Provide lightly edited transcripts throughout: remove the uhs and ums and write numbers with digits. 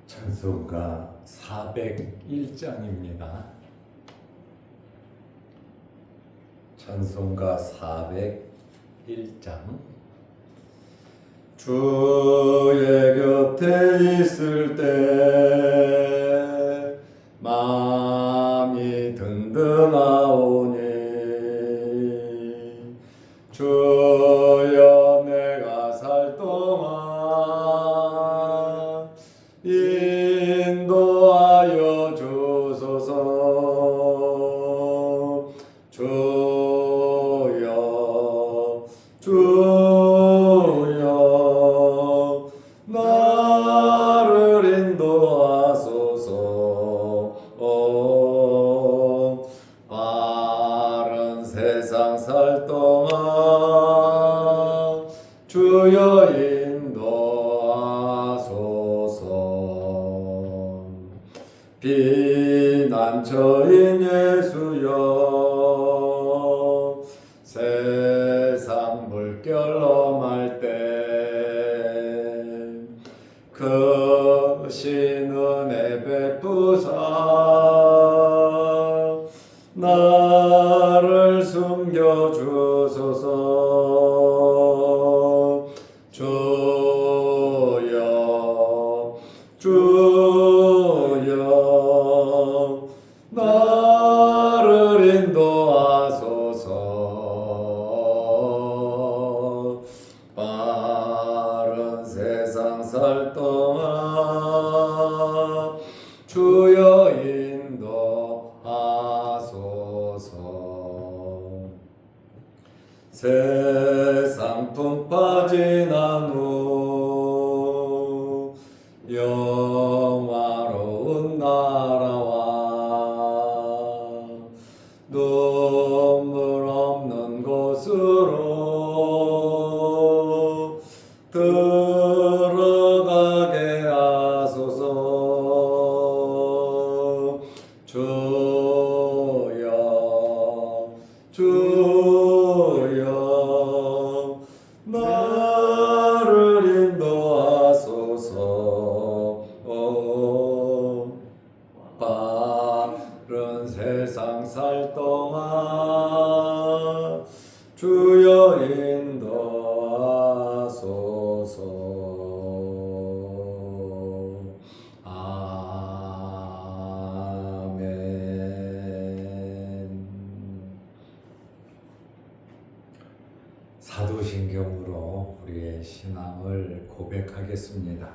찬송가 401장입니다. 찬송가 401장. 주의 곁에 있을 때 마음이 든든하오니 주여 내가 살 동안 인도하여 주소서. 주여 주여 나를 인도하소서. 바른 세상 살 동안 주여 인도하소서. 피난처인 예수여 세상 물결 넘할 때 크신 은혜 베푸사 나를 숨겨주소서. 주여 주여 나를 인도하소서. 바른 세상 살 동안 주여 인도하소서. 세상 품 빠진 후 영화로운 나라와 눈물 없는 곳으로 들어가게 하소서. 주여 주여 나를 인도하소서. 바른 세상 살 동안 주여 인도하소서. 아멘. 사도신경으로 우리의 신앙을 고백하겠습니다.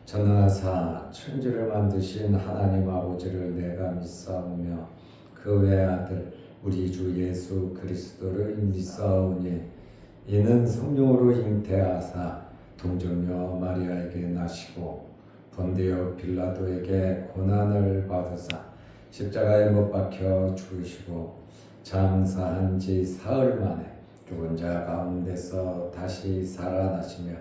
전능하사 천지를 만드신 하나님 아버지를 내가 믿사오며 그 외아들 우리 주 예수 그리스도를 믿사오니 이는 성령으로 잉태하사 동정녀 마리아에게 나시고 본디오 빌라도에게 고난을 받으사 십자가에 못 박혀 죽으시고 장사한 지 사흘 만에 죽은 자 가운데서 다시 살아나시며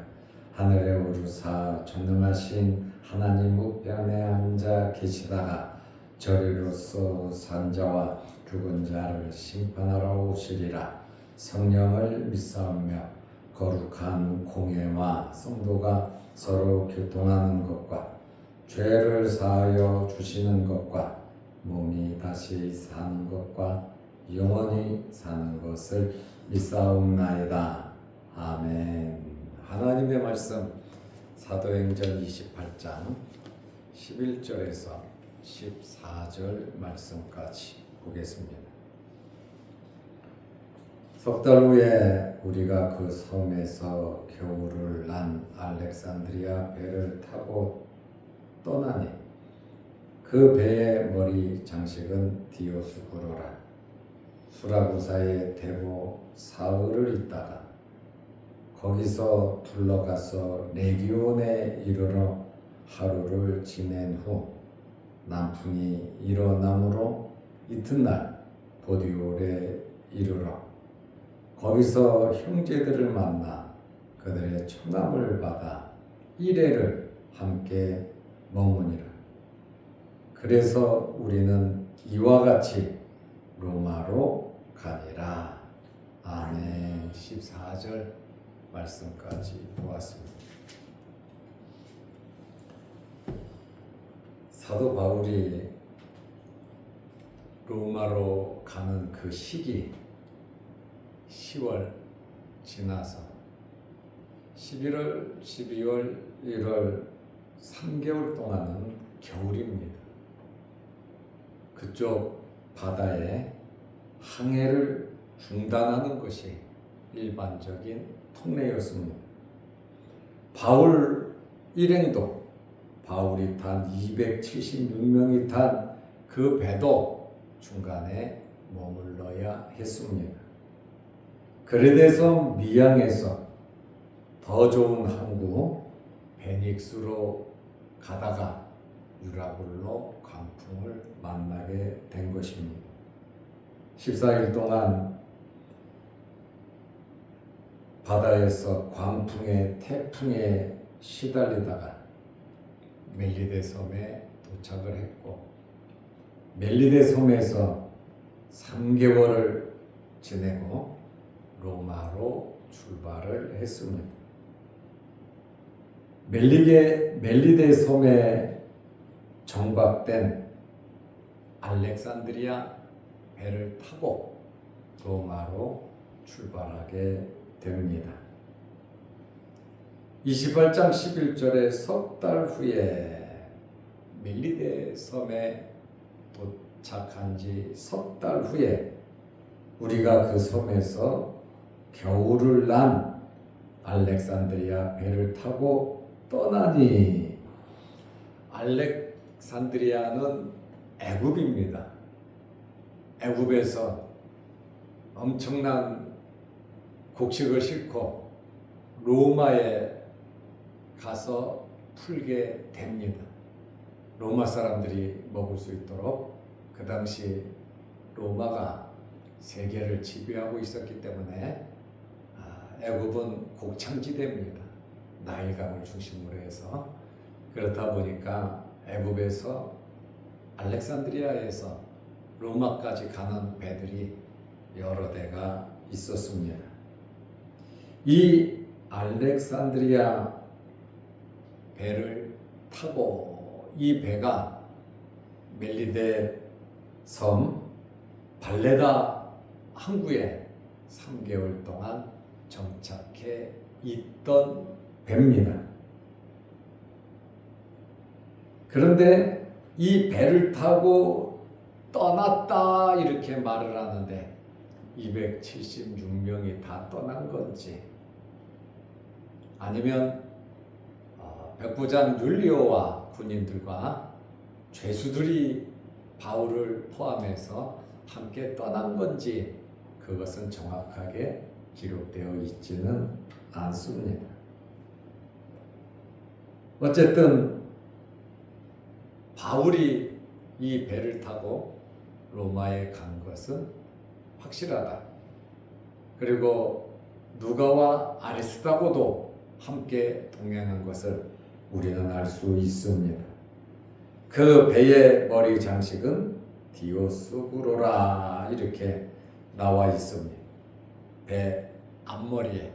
하늘에 오르사 전능하신 하나님 우편에 앉아 계시다가 저리로서 산 자와 죽은 자를 심판하러 오시리라. 성령을 믿사오며 거룩한 공회와 성도가 서로 교통하는 것과 죄를 사하여 주시는 것과 몸이 다시 사는 것과 영원히 사는 것을 믿사옵나이다. 아멘. 하나님의 말씀 사도행전 28장 11절에서 14절 말씀까지 보겠습니다. 석 달 후에 우리가 그 섬에서 겨울을 난 알렉산드리아 배를 타고 떠나니 그 배의 머리 장식은 디오스구로라. 수라구사의 대보 사흘을 있다가 거기서 둘러가서 레기온에 이르러 하루를 지낸 후 남풍이 일어나므로 이튿날 보디올에 이르러 거기서 형제들을 만나 그들의 청함을 받아 이레를 함께 머무니라. 그래서 우리는 이와 같이 로마로 가니라. 아멘. 14절 말씀까지 보았습니다. 사도 바울이 로마로 가는 그 시기 10월 지나서 11월, 12월, 1월 3개월 동안은 겨울입니다. 그쪽 바다에 항해를 중단하는 것이 일반적인 통례였습니다. 바울 일행도 바울이 탄 276명이 탄 그 배도 중간에 머물러야 했습니다. 그레데섬 미양에서 더 좋은 항구 베닉스로 가다가 유라굴로 광풍을 만나게 된 것입니다. 14일 동안 바다에서 광풍에 태풍에 시달리다가 멜리데 섬에 도착을 했고 멜리데 섬에서 3개월을 지내고 로마로 출발을 했습니다. 멜리데 섬에 정박된 알렉산드리아 배를 타고 로마로 출발하게 됩니다. 28장 11절에 석 달 후에 멜리데 섬에 도착한 지 석 달 후에 우리가 그 섬에서 겨울을 난 알렉산드리아 배를 타고 떠나니, 알렉산드리아는 애굽입니다. 애굽에서 엄청난 곡식을 싣고 로마에 가서 풀게 됩니다. 로마 사람들이 먹을 수 있도록. 그 당시 로마가 세계를 지배하고 있었기 때문에 애굽은 곡창지대입니다. 나일강을 중심으로 해서. 그렇다 보니까 애굽에서 알렉산드리아에서 로마까지 가는 배들이 여러 대가 있었습니다. 이 알렉산드리아 배를 타고 이 배가 멜리데 섬 발레다 항구에 3개월 동안 정착해 있던 배입니다. 그런데 이 배를 타고 떠났다 이렇게 말을 하는데 276명이 다 떠난 건지, 아니면 백부장 율리오와 군인들과 죄수들이 바울을 포함해서 함께 떠난 건지, 그것은 정확하게 기록되어 있지는 않습니다. 어쨌든 바울이 이 배를 타고 로마에 간 것은 확실하다. 그리고 누가와 아리스다고도 함께 동행한 것을 우리는 알 수 있습니다. 그 배의 머리 장식은 디오스구로라 이렇게 나와 있습니다. 배 앞머리에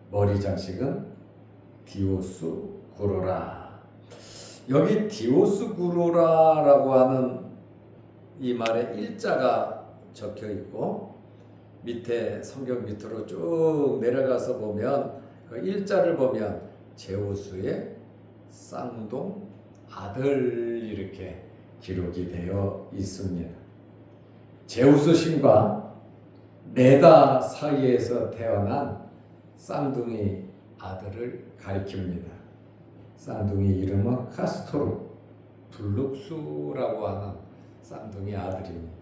머리 장식은 디오스구로라. 여기 디오스구로라라고 하는 이 말에 일자가 적혀 있고, 밑에 성경 밑으로 쭉 내려가서 보면 그 일자를 보면 제우스의 쌍둥 아들 이렇게 기록이 되어 있습니다. 제우스 신과 메다 사이에서 태어난 쌍둥이 아들을 가리킵니다. 쌍둥이 이름은 카스토르, 블룩스라고 하는 쌍둥이 아들입니다.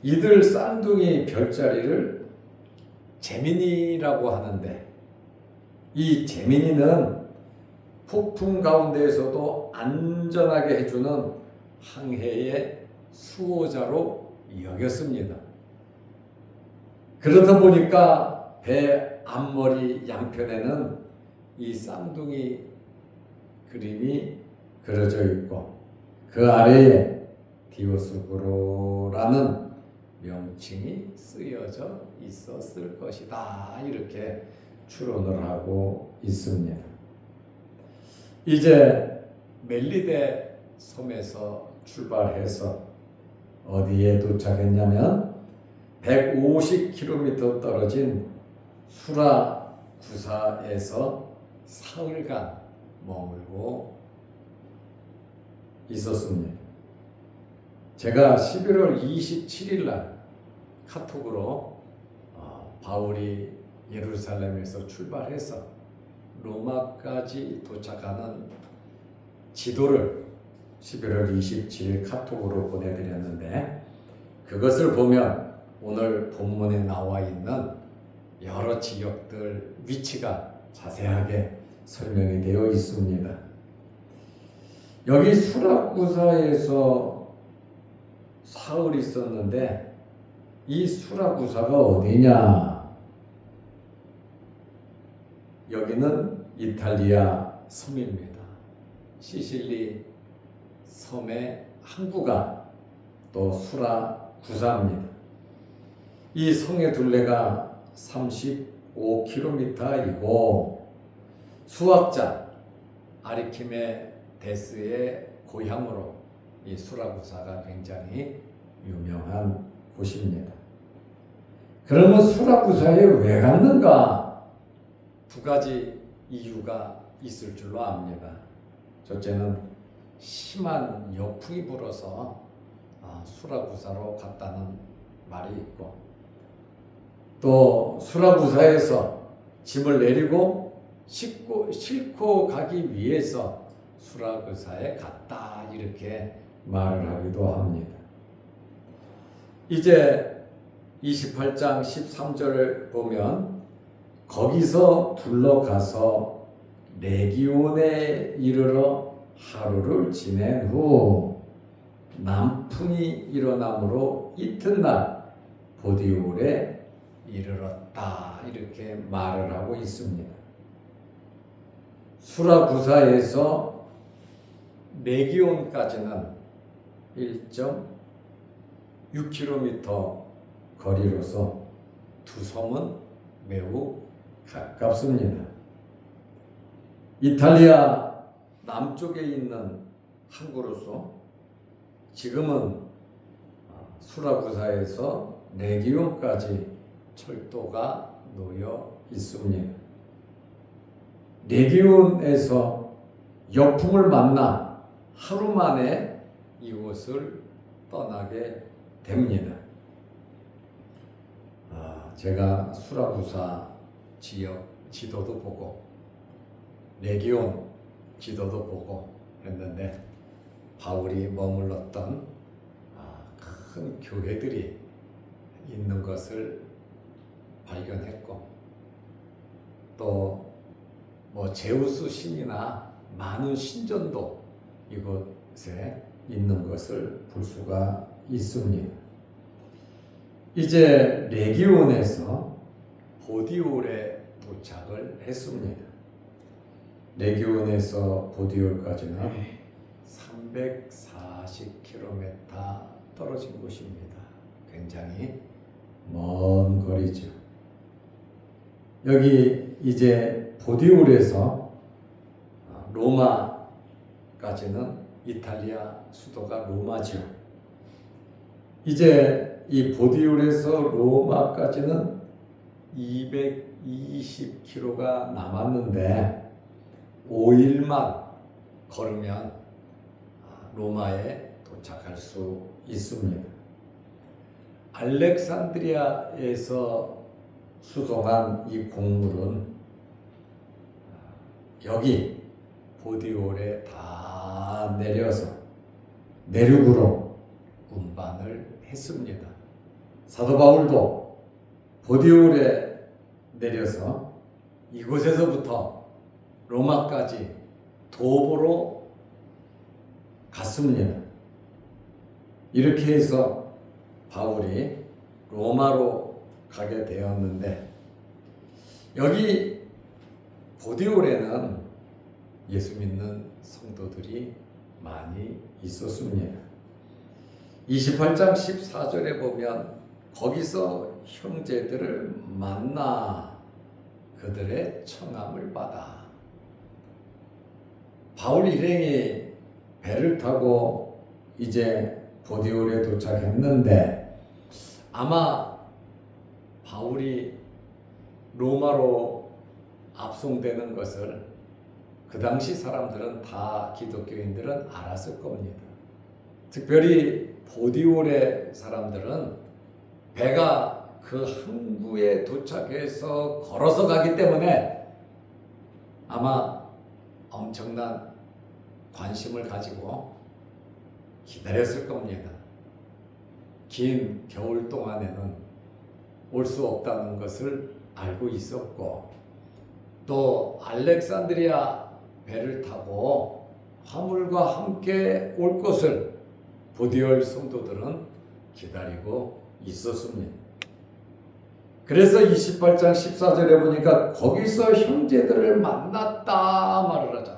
이들 쌍둥이 별자리를 제미니라고 하는데, 이 제미니는 폭풍 가운데에서도 안전하게 해주는 항해의 수호자로 여겼습니다. 그러다 보니까 배 앞머리 양편에는 이 쌍둥이 그림이 그려져 있고, 그 아래에 디오스구로라는 명칭이 쓰여져 있었을 것이다 이렇게 추론을 하고 있습니다. 이제 멜리데 섬에서 출발해서 어디에 도착했냐면 150km 떨어진 수라구사에서 사흘간 머물고 있었습니다. 제가 11월 27일 날 카톡으로 바울이 예루살렘에서 출발해서 로마까지 도착하는 지도를 11월 27일 카톡으로 보내드렸는데, 그것을 보면 오늘 본문에 나와 있는 여러 지역들 위치가 자세하게 설명이 되어 있습니다. 여기 수라구사에서 사흘 있었는데, 이 수라구사가 어디냐? 여기는 이탈리아 섬입니다. 시실리 섬의 항구가 또 수라구사입니다. 이 성의 둘레가 35km이고 수학자 아리키메데스의 고향으로 이 수라구사가 굉장히 유명한 곳입니다. 그러면 수라구사에 왜 갔는가? 두 가지 이유가 있을 줄로 압니다. 첫째는 심한 역풍이 불어서 수라구사로 갔다는 말이 있고, 또 수라구사에서 짐을 내리고 싣고 가기 위해서 수라구사에 갔다, 이렇게 말을 하기도 합니다. 이제 28장 13절을 보면 거기서 둘러가서 레기온에 이르러 하루를 지낸 후 남풍이 일어나므로 이튿날 보디올에 이르렀다, 이렇게 말을 하고 있습니다. 수라구사에서 레기온까지는 1.6km 거리로서 두 섬은 매우 가깝습니다. 이탈리아 남쪽에 있는 항구로서 지금은 수라구사에서 레기온까지 철도가 놓여 있습니다. 레기온에서 역풍을 만나 하루 만에 이곳을 떠나게 됩니다. 제가 수라구사 지역 지도도 보고 레기온 지도도 보고 했는데, 바울이 머물렀던 큰 교회들이 있는 것을 발견했고, 또 제우스 신이나 많은 신전도 이곳에 있는 것을 볼 수가 있습니다. 이제 레기온에서 보디올에 도착을 했습니다. 레기온에서 보디올까지는 340km 떨어진 곳입니다. 굉장히 먼 거리죠. 여기 이제 보디올에서 로마까지는 이탈리아 수도가 로마죠. 이제 이 보디올에서 로마까지는 220km가 남았는데 5일만 걸으면 로마에 도착할 수 있습니다. 알렉산드리아에서 수송한 이 곡물은 여기 보디올에 다 내려서 내륙으로 운반을 했습니다. 사도 바울도 보디올에 내려서 이곳에서부터 로마까지 도보로 갔습니다. 이렇게 해서 바울이 로마로 가게 되었는데, 여기 보디올에는 예수 믿는 성도들이 많이 있었습니다. 28장 14절에 보면 거기서 형제들을 만나 그들의 청함을 받아. 바울 일행이 배를 타고 이제 보디올에 도착했는데 아마 바울이 로마로 압송되는 것을 그 당시 사람들은 다 기독교인들은 알았을 겁니다. 특별히 보디올의 사람들은 배가 그 항구에 도착해서 걸어서 가기 때문에 아마 엄청난 관심을 가지고 기다렸을 겁니다. 긴 겨울 동안에는 올 수 없다는 것을 알고 있었고 또 알렉산드리아 배를 타고 화물과 함께 올 것을 보디올 성도들은 기다리고 있었습니다. 그래서 28장 14절에 보니까 거기서 형제들을 만났다 말을 하잖아요.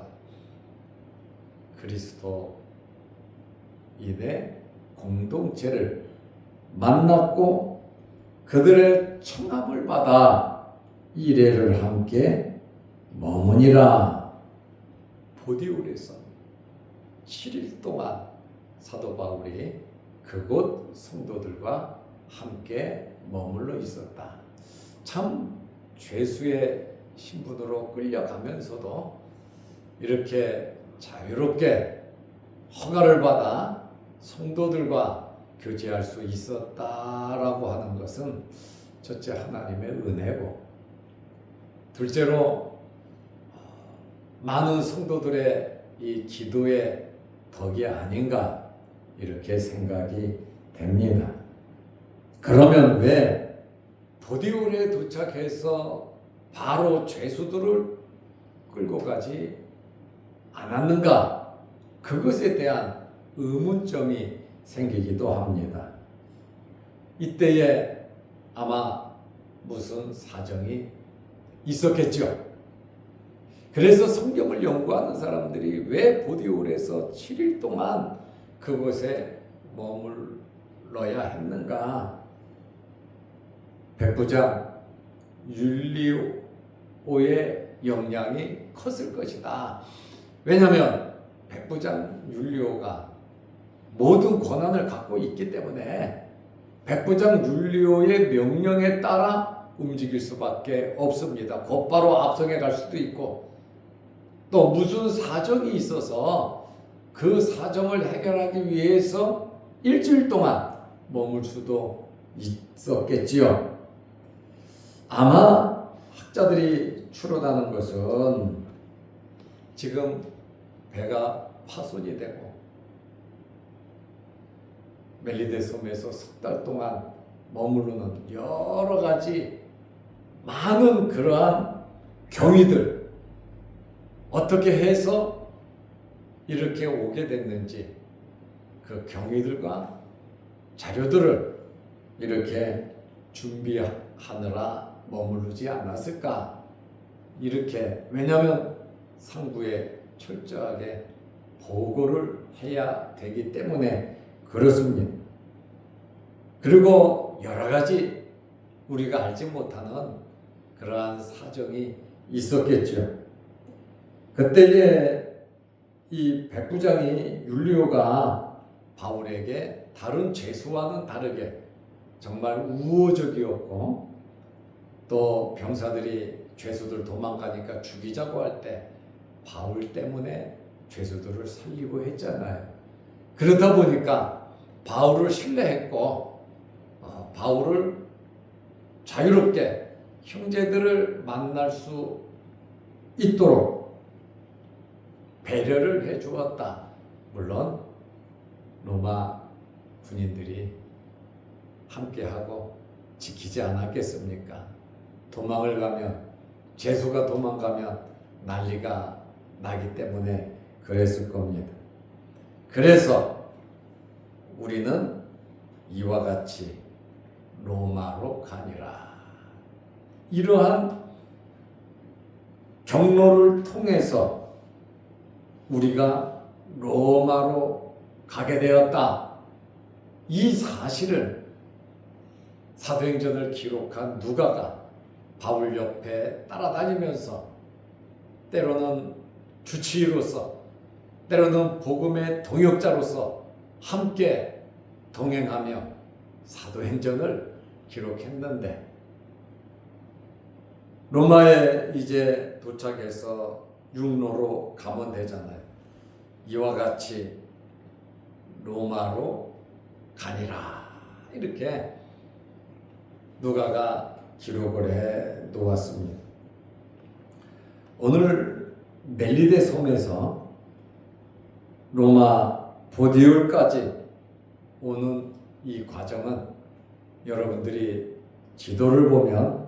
그리스도인의 공동체를 만났고 그들의 청함을 받아 이레를 함께 머무니라. 보디올에서 7일 동안 사도 바울이 그곳 성도들과 함께 머물러 있었다. 참 죄수의 신분으로 끌려가면서도 이렇게 자유롭게 허가를 받아 성도들과 교제할 수 있었다라고 하는 것은 첫째 하나님의 은혜고 둘째로 많은 성도들의 이 기도의 덕이 아닌가 이렇게 생각이 됩니다. 그러면 왜 보디올에 도착해서 바로 죄수들을 끌고 가지 않았는가? 그것에 대한 의문점이 생기기도 합니다. 이때에 아마 무슨 사정이 있었겠죠. 그래서 성경을 연구하는 사람들이 왜 보디올에서 7일 동안 그곳에 머물러야 했는가? 백부장 율리오의 영향이 컸을 것이다. 왜냐하면 백부장 율리오가 모든 권한을 갖고 있기 때문에 백부장 율리오의 명령에 따라 움직일 수밖에 없습니다. 곧바로 앞서게 갈 수도 있고 또 무슨 사정이 있어서 그 사정을 해결하기 위해서 일주일 동안 머물 수도 있었겠지요. 아마 학자들이 추론하는 것은 지금 배가 파손이 되고 멜리데 섬에서 석 달 동안 머무르는 여러 가지 많은 그러한 경위들 어떻게 해서 이렇게 오게 됐는지 그 경위들과 자료들을 이렇게 준비하느라 머무르지 않았을까 이렇게 왜냐하면 상부에 철저하게 보고를 해야 되기 때문에 그렇습니다. 그리고 여러 가지 우리가 알지 못하는 그러한 사정이 있었겠죠. 그때에 이 백부장이 율리오가 바울에게 다른 죄수와는 다르게 정말 우호적이었고 또 병사들이 죄수들 도망가니까 죽이자고 할 때 바울 때문에 죄수들을 살리고 했잖아요. 그러다 보니까 바울을 신뢰했고 바울을 자유롭게 형제들을 만날 수 있도록 배려를 해 주었다. 물론 로마 군인들이 함께하고 지키지 않았겠습니까? 도망을 가면 죄수가 도망가면 난리가 나기 때문에 그랬을 겁니다. 그래서 우리는 이와 같이 로마로 가니라. 이러한 경로를 통해서 우리가 로마로 가게 되었다. 이 사실을 사도행전을 기록한 누가가 바울 옆에 따라다니면서 때로는 주치의로서 때로는 복음의 동역자로서 함께 동행하며 사도행전을 기록했는데 로마에 이제 도착해서 육로로 가면 되잖아요. 이와 같이 로마로 가니라 이렇게 누가가 기록을 해 놓았습니다. 오늘 멜리데 섬에서 로마 보디올까지 오는 이 과정은 여러분들이 지도를 보면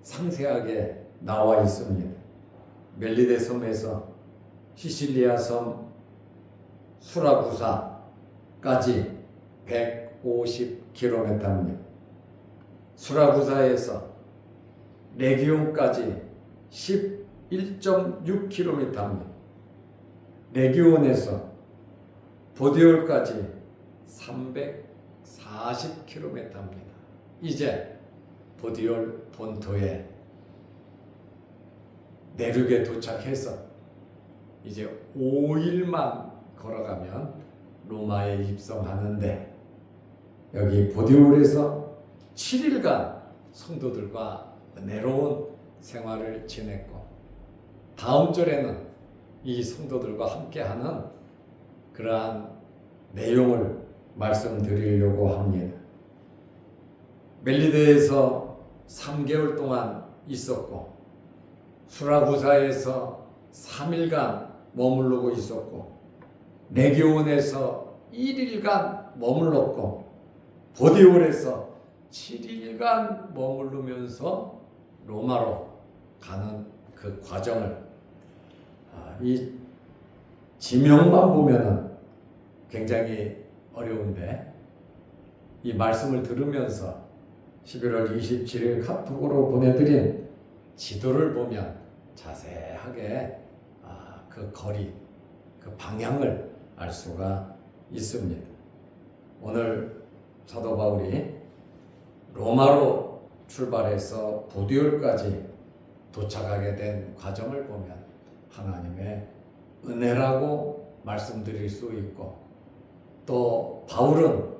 상세하게 나와 있습니다. 멜리데 섬에서 시실리아 섬 수라구사까지 150km입니다. 수라구사에서 레기온까지 11.6km입니다. 레기온에서 보디올까지 340km입니다. 이제 보디올 본토에 내륙에 도착해서 이제 5일만 걸어가면 로마에 입성하는데 여기 보디올에서 7일간 성도들과 은혜로운 생활을 지냈고 다음 절에는 이 성도들과 함께하는 그러한 내용을 말씀드리려고 합니다. 멜리데에서 3개월 동안 있었고 수라구사에서 3일간 머무르고 있었고 레기온에서 1일간 머물렀고 보디올에서 7일간 머무르면서 로마로 가는 그 과정을 이 지명만 보면은 굉장히 어려운데 이 말씀을 들으면서 11월 27일 카톡으로 보내드린 지도를 보면 자세하게 그 거리, 그 방향을 알 수가 있습니다. 오늘 사도 바울이 로마로 출발해서 보디올까지 도착하게 된 과정을 보면 하나님의 은혜라고 말씀드릴 수 있고 또 바울은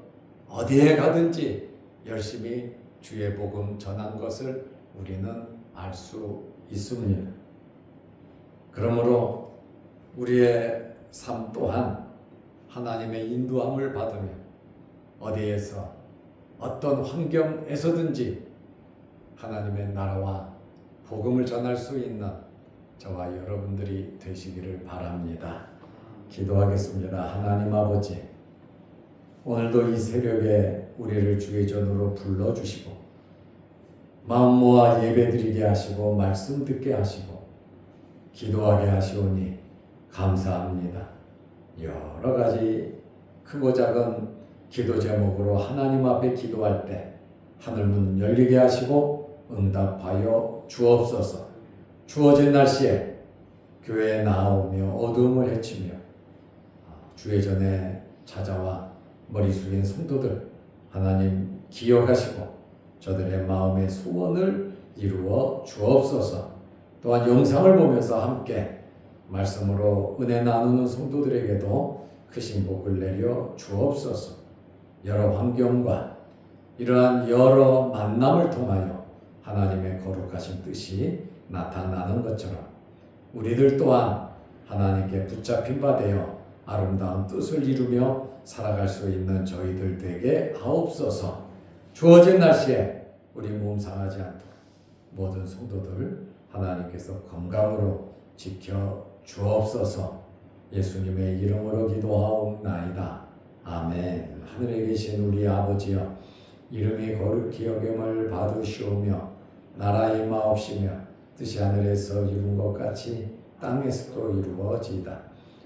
어디에 가든지 열심히 주의 복음 전한 것을 우리는 알 수 있습니다. 그러므로 우리의 삶 또한 하나님의 인도함을 받으며 어디에서 어떤 환경에서든지 하나님의 나라와 복음을 전할 수 있는 저와 여러분들이 되시기를 바랍니다. 기도하겠습니다. 하나님 아버지, 오늘도 이 새벽에 우리를 주의 전으로 불러주시고 마음 모아 예배드리게 하시고 말씀 듣게 하시고 기도하게 하시오니 감사합니다. 여러 가지 크고 작은 기도 제목으로 하나님 앞에 기도할 때 하늘문 열리게 하시고 응답하여 주옵소서. 주어진 날씨에 교회에 나오며 어두움을 헤치며 주의 전에 찾아와 머리 숙인 성도들 하나님 기억하시고 저들의 마음의 소원을 이루어 주옵소서. 또한 영상을 보면서 함께 말씀으로 은혜 나누는 성도들에게도 크신 복을 내려 주옵소서. 여러 환경과 이러한 여러 만남을 통하여 하나님의 거룩하신 뜻이 나타나는 것처럼 우리들 또한 하나님께 붙잡힌 바 되어 아름다운 뜻을 이루며 살아갈 수 있는 저희들 되게 하옵소서. 주어진 날씨에 우리 몸 상하지 않도록 모든 성도들 하나님께서 건강으로 지켜 주옵소서. 예수님의 이름으로 기도하옵나이다. 아멘. 하늘에 계신 우리 아버지여, 이름이 거룩히 여김을 받으시오며 나라의 임하옵시며 뜻이 하늘에서 이룬 것 같이 땅에서도 이루어지이다.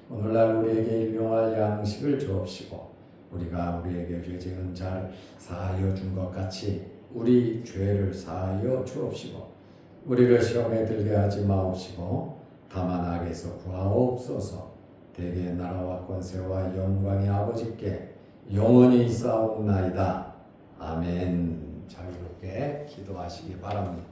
오늘날 우리에게 일용할 양식을 주옵시고 우리가 우리에게 죄 지은 자를 사하여 준 것 같이 우리 죄를 사하여 주옵시고 우리를 시험에 들게 하지 마옵시고 다만 악에서 구하옵소서. 대개의 나라와 권세와 영광이 아버지께 영원히 있사옵나이다. 아멘. 자유롭게 기도하시기 바랍니다.